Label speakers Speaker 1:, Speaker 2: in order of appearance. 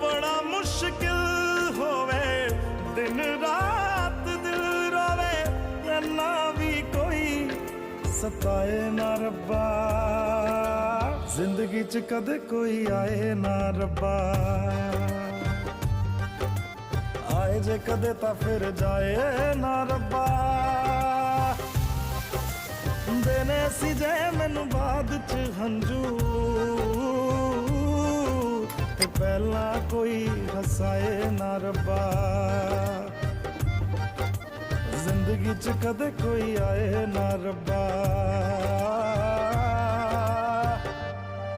Speaker 1: बड़ा मुश्किल होवे दिन रात दिल रोवे, ना भी कोई सताए ना रब्बा, जिंदगी च कदे कोई आए ना रब्बा। आए जे कदे ता फिर जाए ना रब्बा, देने सी जे मैनू बाद च हंजू, ते पहला कोई हसाए ना रब्बा, जिंदगी च कदे कोई आए ना रब्बा।